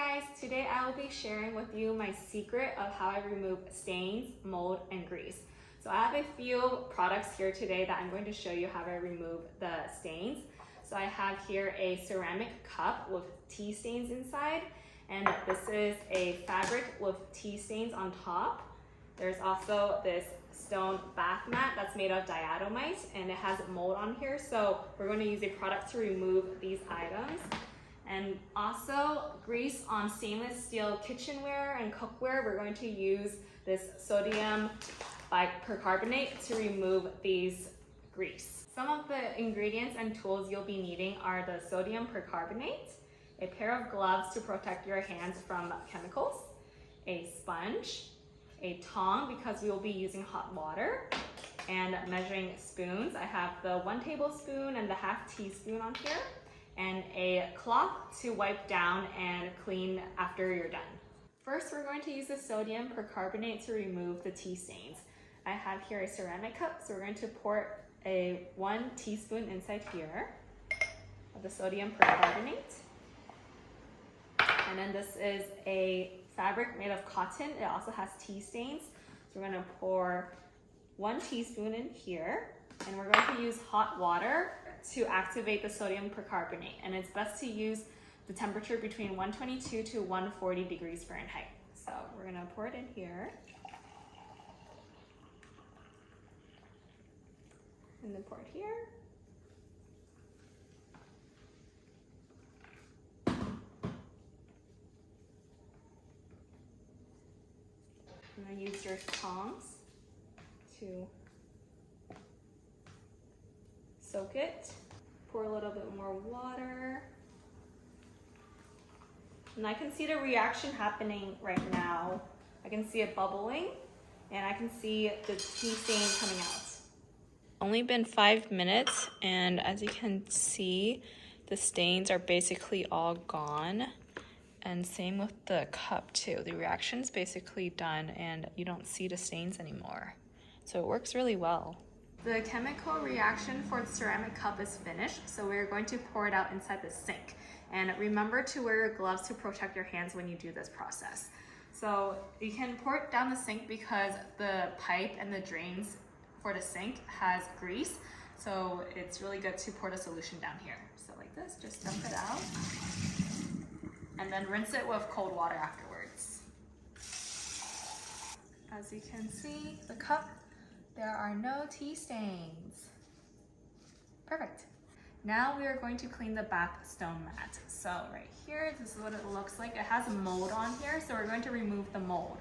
guys, today I will be sharing with you my secret of how I remove stains, mold, and grease. So I have a few products here today that I'm going to show you how I remove the stains. So I have here a ceramic cup with tea stains inside, and this is a fabric with tea stains on top. There's also this stone bath mat that's made of diatomite, and it has mold on here, so we're going to use a product to remove these items. And also grease on stainless steel kitchenware and cookware. We're going to use this sodium percarbonate to remove these grease. Some of the ingredients and tools you'll be needing are the sodium percarbonate, a pair of gloves to protect your hands from chemicals, a sponge, a tong because we will be using hot water, and measuring spoons. I have the 1 tablespoon and the half teaspoon on here, and a cloth to wipe down and clean after you're done. First, we're going to use the sodium percarbonate to remove the tea stains. I have here a ceramic cup, so we're going to pour 1 teaspoon inside here of the sodium percarbonate. And then this is a fabric made of cotton. It also has tea stains. So we're going to pour 1 teaspoon in here, and we're going to use hot water to activate the sodium percarbonate, and it's best to use the temperature between 122 to 140 degrees Fahrenheit. So we're gonna pour it in here, and then pour it here. And then use your tongs to soak it. Pour a little bit more water. And I can see the reaction happening right now. I can see it bubbling, and I can see the tea stain coming out. Only been 5 minutes, and as you can see, the stains are basically all gone. And same with the cup too. The reaction's basically done, and you don't see the stains anymore. So it works really well. The chemical reaction for the ceramic cup is finished, so we're going to pour it out inside the sink. And remember to wear your gloves to protect your hands when you do this process. So you can pour it down the sink because the pipe and the drains for the sink has grease, so it's really good to pour the solution down here. So like this, just dump it out, and then rinse it with cold water afterwards. As you can see, the cup, there are no tea stains. Perfect. Now we are going to clean the bath stone mat. So right here, this is what it looks like. It has mold on here, so we're going to remove the mold.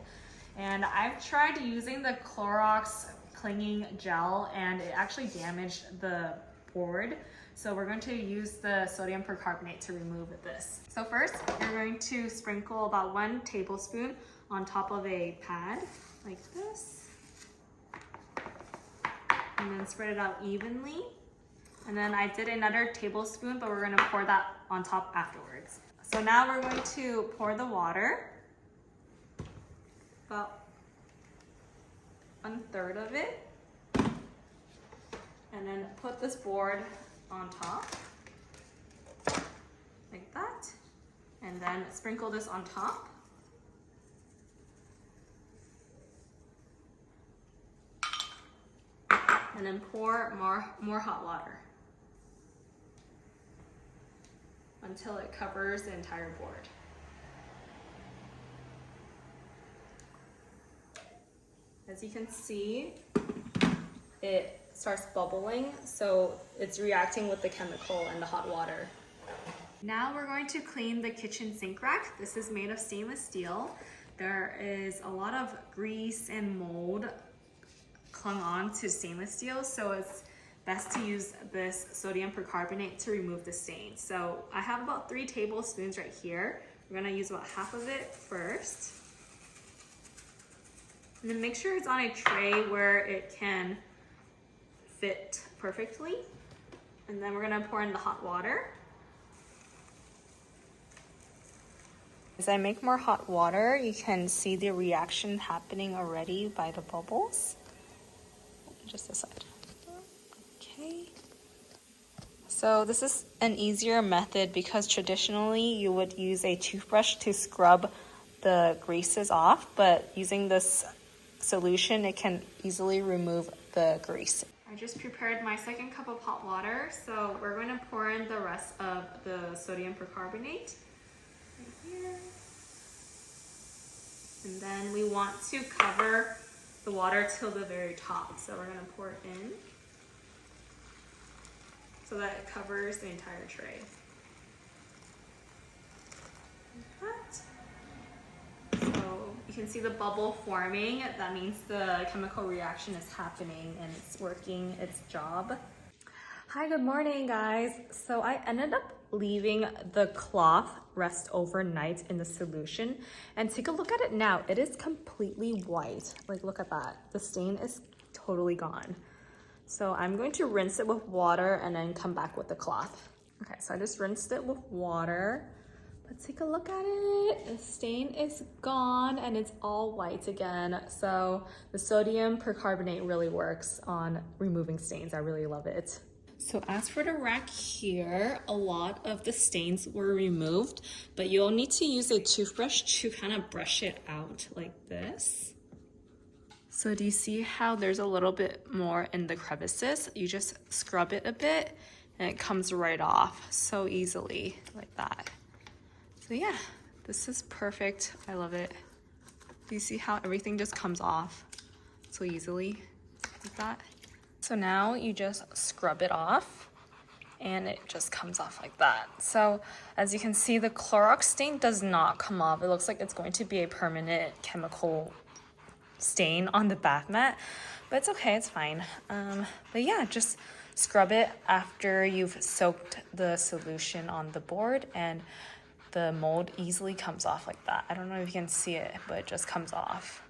And I've tried using the Clorox clinging gel, and it actually damaged the board. So we're going to use the sodium percarbonate to remove this. So first, you're going to sprinkle about 1 tablespoon on top of a pad, like this. And then spread it out evenly. And then I did another tablespoon, but we're gonna pour that on top afterwards. So now we're going to pour the water, about 1/3 of it. And then put this board on top, like that. And then sprinkle this on top. And then pour more hot water until it covers the entire board. As you can see, it starts bubbling, so it's reacting with the chemical and the hot water. Now we're going to clean the kitchen sink rack. This is made of stainless steel. There is a lot of grease and mold clung on to stainless steel, so it's best to use this sodium percarbonate to remove the stain. So I have about 3 tablespoons right here. We're gonna use about half of it first. And then make sure it's on a tray where it can fit perfectly. And then we're gonna pour in the hot water. As I make more hot water, you can see the reaction happening already by the bubbles. Just this side. Okay. So this is an easier method because traditionally you would use a toothbrush to scrub the greases off, but using this solution, it can easily remove the grease. I just prepared my second cup of hot water, so we're going to pour in the rest of the sodium percarbonate right here. And then we want to cover the water till the very top. So we're going to pour it in so that it covers the entire tray. Like that. So you can see the bubble forming. That means the chemical reaction is happening and it's working its job. Hi, good morning, guys. So I ended up leaving the cloth rest overnight in the solution, and take a look at it now. It is completely white. Like, look at that. The stain is totally gone. So I'm going to rinse it with water and then come back with the cloth. Okay, so I just rinsed it with water. But take a look at it. The stain is gone and it's all white again. So the sodium percarbonate really works on removing stains. I really love it. So as for the rack here, a lot of the stains were removed, but you'll need to use a toothbrush to kind of brush it out like this. So do you see how there's a little bit more in the crevices? You just scrub it a bit and it comes right off so easily like that. So yeah, this is perfect. I love it. Do you see how everything just comes off so easily like that? So now you just scrub it off and it just comes off like that. So as you can see, the Clorox stain does not come off. It looks like it's going to be a permanent chemical stain on the bath mat, but it's okay, it's fine. But yeah, just scrub it after you've soaked the solution on the board and the mold easily comes off like that. I don't know if you can see it, but it just comes off.